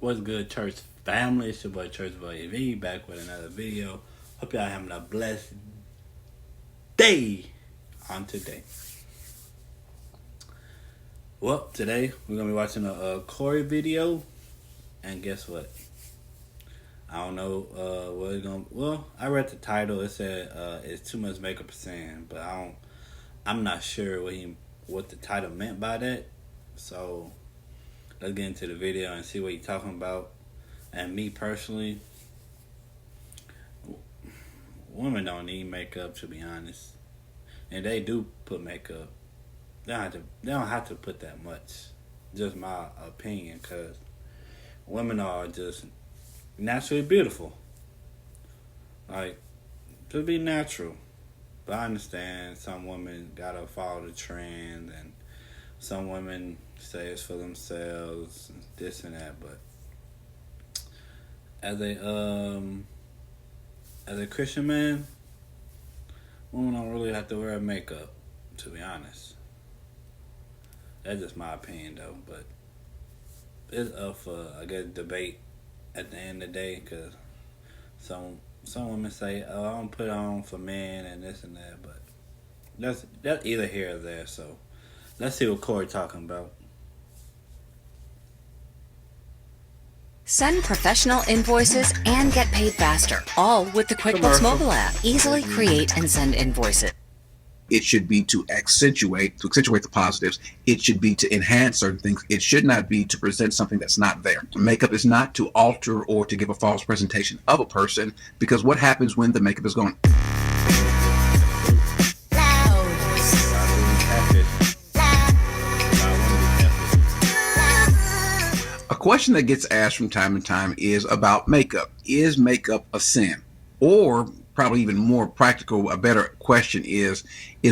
What's good, church family? It's your boy Church Boy EV back with another video. Hope y'all having a blessed day on today. Well, today we're gonna be watching a Corey video, and guess what? I don't know what it's gonna. Well, I read the title. It said it's too much makeup sin, but I'm not sure what the title meant by that. So let's get into the video and see what he's talking about. And me personally, women don't need makeup, to be honest. And they do put makeup. They don't have to put that much. Just my opinion, cause women are just naturally beautiful. Like, just be natural. But I understand some women gotta follow the trend, and some women say it's for themselves, and this and that. But as a Christian man, women don't really have to wear makeup, to be honest. That's just my opinion, though. But it's up for, I guess, debate at the end of the day, because some women say, "Oh, I don't put on for men and this and that," but that's either here or there. So let's see what Corey talking about. Send professional invoices and get paid faster, all with the QuickBooks Commercial. mobile app. Easily create and send invoices. It should be to accentuate the positives. It should be to enhance certain things. It should not be to present something that's not there. Makeup is not to alter or to give a false presentation of a person, because what happens when the makeup is gone? A question that gets asked from time to time is about makeup. Is makeup a sin? Or probably even more practical, a better question is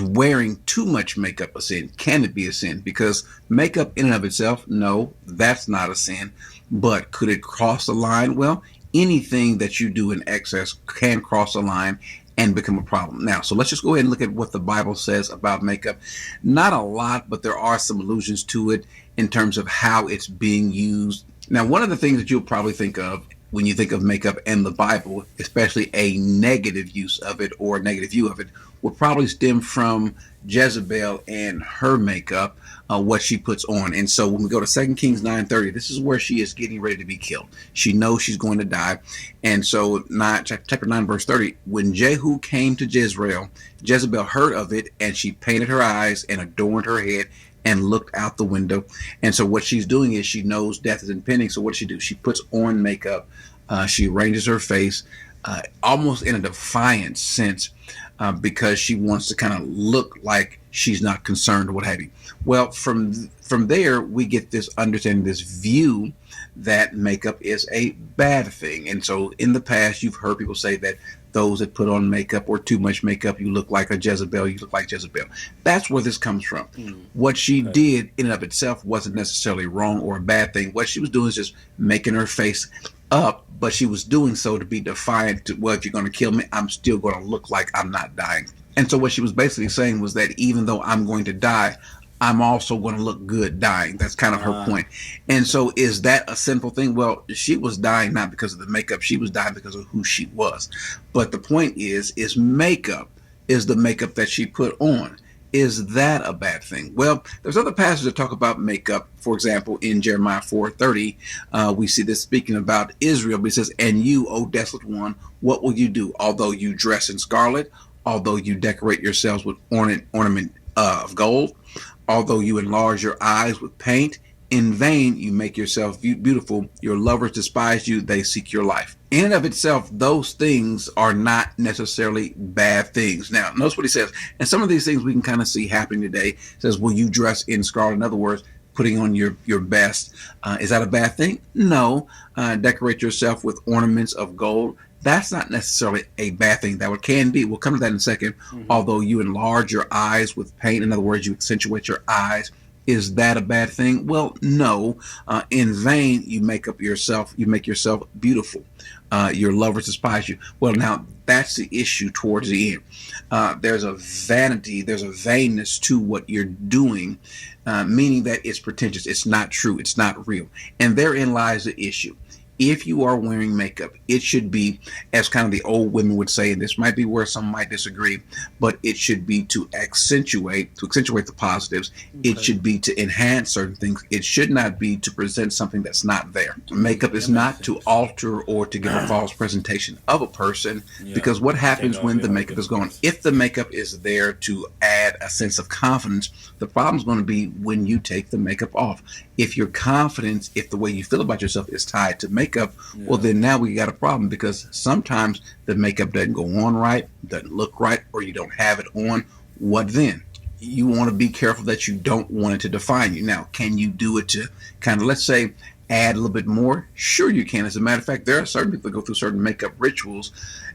wearing too much makeup a sin? Can it be a sin? Because makeup in and of itself, no, that's not a sin. But could it cross the line? Well, anything that you do in excess can cross the line and become a problem. Now, so let's just go ahead and look at what the Bible says about makeup. Not a lot, but there are some allusions to it in terms of how it's being used. Now, one of the things that you'll probably think of when you think of makeup and the Bible, especially a negative use of it or a negative view of it, will probably stem from Jezebel and her makeup, what she puts on. And so when we go to 2 Kings 9:30, this is where she is getting ready to be killed. She knows she's going to die. And so chapter 9, verse 30, when Jehu came to Jezreel, Jezebel heard of it, and she painted her eyes and adorned her head and looked out the window. And so what she's doing is she knows death is impending. So what does she do? She puts on makeup. She arranges her face almost in a defiant sense because she wants to kind of look like she's not concerned or what have you. Well, from there, we get this understanding, this view that makeup is a bad thing. And so in the past, you've heard people say that those that put on makeup or too much makeup, you look like a Jezebel, you look like Jezebel. That's where this comes from. What she did in and of itself wasn't necessarily wrong or a bad thing. What she was doing is just making her face up, but she was doing so to be defiant to, well, if you're going to kill me, I'm still going to look like I'm not dying. And so what she was basically saying was that even though I'm going to die, I'm also going to look good dying. That's kind of her point. And so is that a sinful thing? Well, she was dying not because of the makeup. She was dying because of who she was. But the point is makeup is the makeup that she put on. Is that a bad thing? Well, there's other passages that talk about makeup. For example, in Jeremiah 4:30, we see this speaking about Israel. But it says, "And you, O desolate one, what will you do? Although you dress in scarlet, although you decorate yourselves with ornament of gold, although you enlarge your eyes with paint, in vain you make yourself beautiful. Your lovers despise you. They seek your life." In and of itself, those things are not necessarily bad things. Now, notice what he says. And some of these things we can kind of see happening today. It says, will you dress in scarlet? In other words, putting on your best. Is that a bad thing? No. Decorate yourself with ornaments of gold. That's not necessarily a bad thing. That can be. We'll come to that in a second. Although you enlarge your eyes with paint. In other words, you accentuate your eyes. Is that a bad thing? Well, no. In vain, you make yourself beautiful. Your lovers despise you. Well, now that's the issue towards the end. There's a vanity, there's a vainness to what you're doing, meaning that it's pretentious, it's not true, it's not real. And therein lies the issue. If you are wearing makeup, it should be, as kind of the old women would say, and this might be where some might disagree, but it should be to accentuate the positives. Okay. It should be to enhance certain things. It should not be to present something that's not there. Makeup is not to alter or to give a false presentation of a person, because what happens when the makeup is gone? If the makeup is there to add a sense of confidence, the problem is going to be when you take the makeup off. If your confidence, if the way you feel about yourself is tied to makeup, well, then now we got a problem, because sometimes the makeup doesn't go on right, doesn't look right, or you don't have it on. What then? You want to be careful that you don't want it to define you. Now, can you do it to kind of, let's say, add a little bit more? Sure, you can. As a matter of fact, there are certain people that go through certain makeup rituals,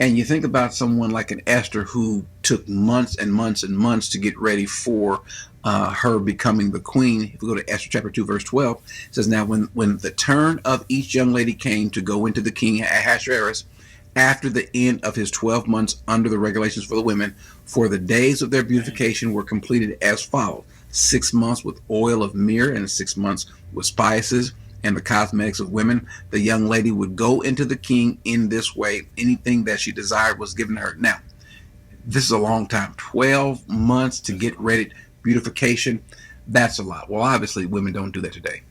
and you think about someone like an Esther who took months and months and months to get ready for her becoming the queen. If we go to Esther chapter 2, verse 12, it says, now when the turn of each young lady came to go into the king Ahasuerus, after the end of his 12 months under the regulations for the women, for the days of their beautification were completed as follows: 6 months with oil of myrrh, and 6 months with spices and the cosmetics of women. The young lady would go into the king in this way. Anything that she desired was given her. Now, this is a long time. 12 months to get ready. Beautification, that's a lot. Well, obviously, women don't do that today.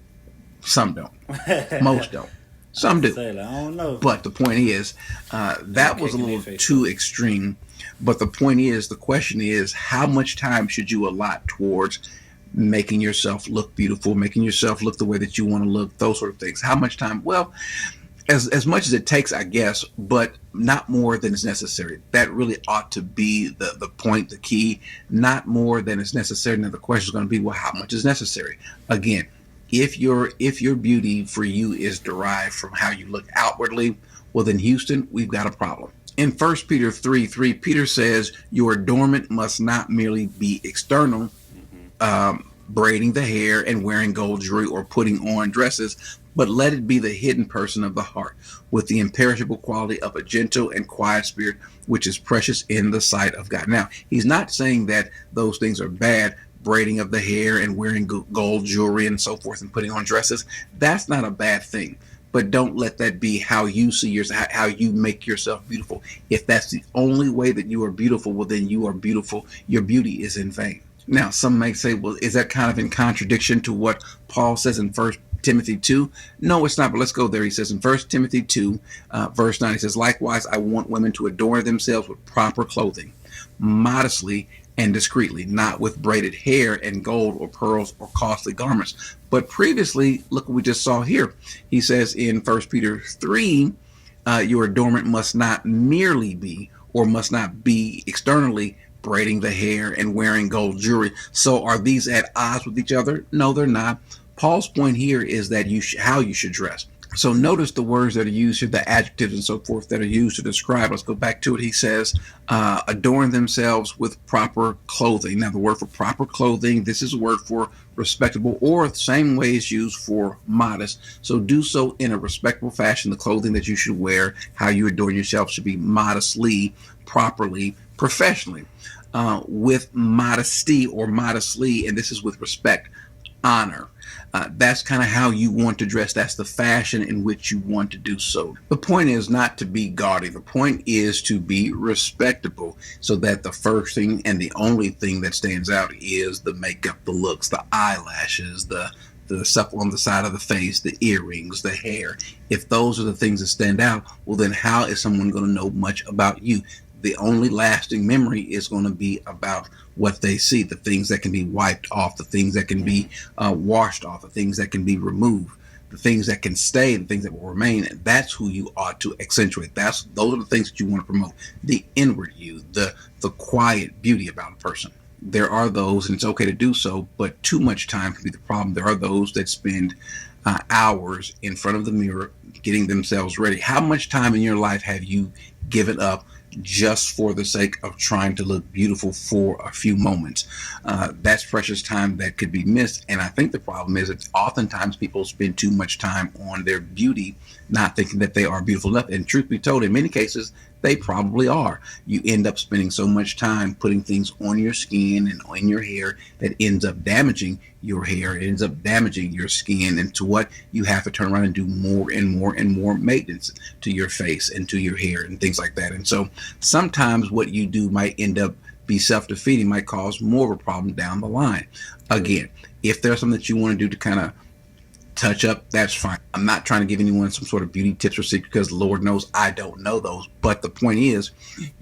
Some don't. Most don't. Some do. I don't know. But the point is, that was a little too extreme. But the point is, the question is, how much time should you allot towards making yourself look beautiful, making yourself look the way that you want to look, those sort of things? How much time? Well, as much as it takes, I guess, but not more than is necessary. That really ought to be the point, the key. Not more than is necessary. Now the question is going to be, well, how much is necessary? Again, if your beauty for you is derived from how you look outwardly, well then, Houston, we've got a problem. In 1 Peter 3:3, Peter says, your adornment must not merely be external, braiding the hair and wearing gold jewelry or putting on dresses, but let it be the hidden person of the heart, with the imperishable quality of a gentle and quiet spirit, which is precious in the sight of God. Now, he's not saying that those things are bad, braiding of the hair and wearing gold jewelry and so forth and putting on dresses. That's not a bad thing. But don't let that be how you see yourself, how you make yourself beautiful. If that's the only way that you are beautiful, well, then you are beautiful. Your beauty is in vain. Now, some may say, well, is that kind of in contradiction to what Paul says in 1 Timothy 2? No, it's not, but let's go there. He says in 1 Timothy 2, verse 9, he says, likewise, I want women to adorn themselves with proper clothing, modestly and discreetly, not with braided hair and gold or pearls or costly garments. But previously, look what we just saw here. He says in 1 Peter 3, your adornment must not merely be, or must not be externally, braiding the hair and wearing gold jewelry. So are these at odds with each other? No, they're not. Paul's point here is that how you should dress. So notice the words that are used here, the adjectives and so forth that are used to describe. Let's go back to it. He says, adorn themselves with proper clothing. Now, the word for proper clothing, this is a word for respectable, or the same way it's used for modest. So do so in a respectable fashion. The clothing that you should wear, how you adorn yourself, should be modestly, properly, professionally, with modesty or modestly, and this is with respect, honor. That's kind of how you want to dress. That's the fashion in which you want to do so. The point is not to be gaudy. The point is to be respectable, so that the first thing and the only thing that stands out is the makeup, the looks, the eyelashes, the stuff on the side of the face, the earrings, the hair. If those are the things that stand out, well then how is someone going to know much about you? The only lasting memory is going to be about what they see, the things that can be wiped off, the things that can be washed off, the things that can be removed, the things that can stay, the things that will remain. And that's who you ought to accentuate. Those are the things that you want to promote. The inward you, the quiet beauty about a person. There are those, and it's okay to do so, but too much time can be the problem. There are those that spend hours in front of the mirror getting themselves ready. How much time in your life have you given up just for the sake of trying to look beautiful for a few moments. That's precious time that could be missed. And I think the problem is that oftentimes people spend too much time on their beauty, not thinking that they are beautiful enough. And truth be told, in many cases, they probably are. You end up spending so much time putting things on your skin and on your hair that ends up damaging your hair. It ends up damaging your skin, and to what you have to turn around and do more and more and more maintenance to your face and to your hair and things like that. And so sometimes what you do might end up be self-defeating, might cause more of a problem down the line. Again, if there's something that you want to do to kind of touch up, that's fine. I'm not trying to give anyone some sort of beauty tips or secrets, because Lord knows I don't know those. But the point is,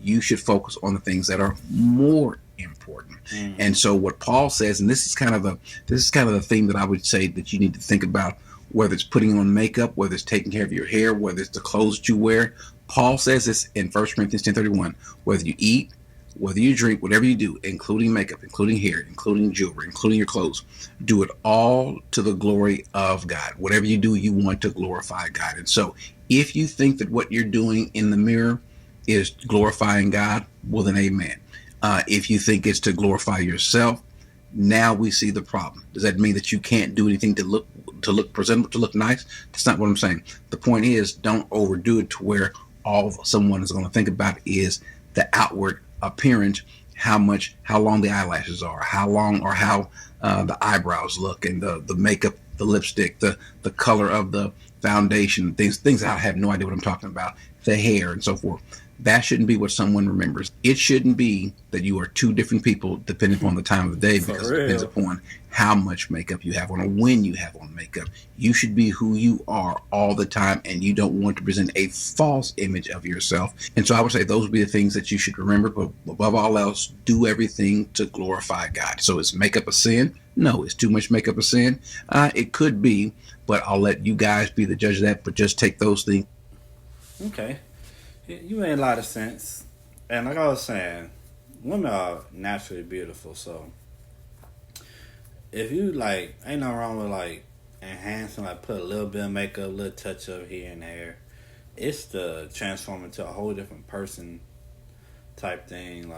you should focus on the things that are more important. And so what Paul says, and this is kind of the theme that I would say that you need to think about, whether it's putting on makeup, whether it's taking care of your hair, whether it's the clothes that you wear. Paul says this in 1 Corinthians 10:31, whether you eat, whether you drink, whatever you do, including makeup, including hair, including jewelry, including your clothes, do it all to the glory of God. Whatever you do, you want to glorify God. And so if you think that what you're doing in the mirror is glorifying God, well then amen. If you think it's to glorify yourself, now we see the problem. Does that mean that you can't do anything to look presentable, to look nice? That's not what I'm saying. The point is, don't overdo it to where all someone is going to think about is the outward appearance, how long the eyelashes are, how long or how the eyebrows look, and the makeup, the lipstick, the color of the foundation, things I have no idea what I'm talking about, the hair and so forth. That shouldn't be what someone remembers. It shouldn't be that you are two different people depending upon the time of the day, because it depends upon how much makeup you have on or when you have on makeup. You should be who you are all the time, and you don't want to present a false image of yourself. And so I would say those would be the things that you should remember. But above all else, do everything to glorify God. So is makeup a sin? No. Is too much makeup a sin? It could be, but I'll let you guys be the judge of that. But just take those things. Okay. You made a lot of sense. And like I was saying, women are naturally beautiful, so if you ain't nothing wrong with enhancing, put a little bit of makeup, a little touch up here and there. It's to transform into a whole different person type thing.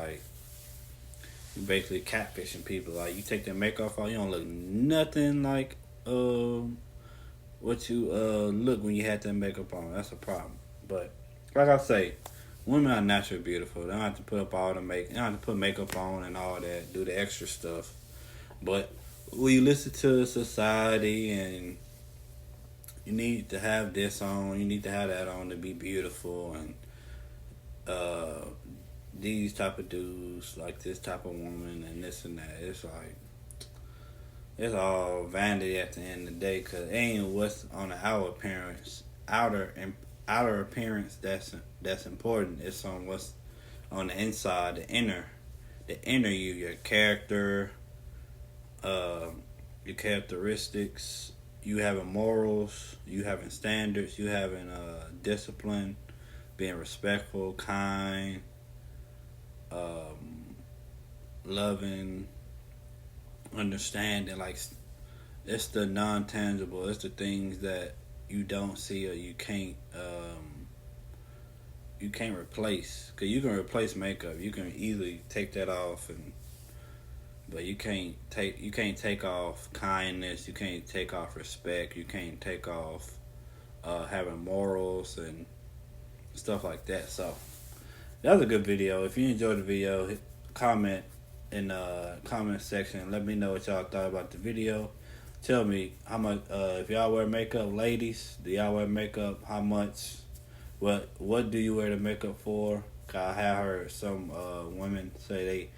You basically catfishing people. You take their makeup off, you don't look nothing like what you look when you had that makeup on. That's a problem. But like I say, women are naturally beautiful. They don't have to put up all the makeup. They don't have to put makeup on and all that, do the extra stuff. But when you listen to society and you need to have this on, you need to have that on to be beautiful, and these type of dudes, this type of woman, and this and that, it's all vanity at the end of the day, because it ain't what's on the outer appearance that's important. It's on what's on the inside, the inner you, your character, your characteristics, you having morals, you having standards, you having discipline, being respectful, kind, loving, understanding. It's the non-tangible. It's the things that you don't see or you can't replace. Because you can replace makeup. You can easily take that off, but you can't take off kindness. You can't take off respect. You can't take off having morals and stuff like that. So that was a good video. If you enjoyed the video, comment in the comment section. Let me know what y'all thought about the video. Tell me how much, if y'all wear makeup, ladies, do y'all wear makeup? How much? What do you wear the makeup for? 'Cause I have heard some women say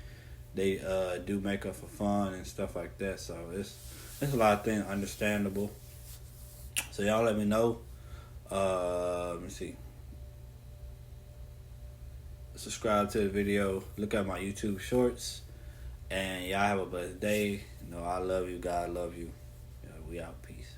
they do makeup for fun and stuff like that. So it's a lot of things understandable. So y'all let me know. Let me see. Subscribe to the video. Look at my YouTube shorts. And y'all have a blessed day. I love you. God love you. We out. Peace.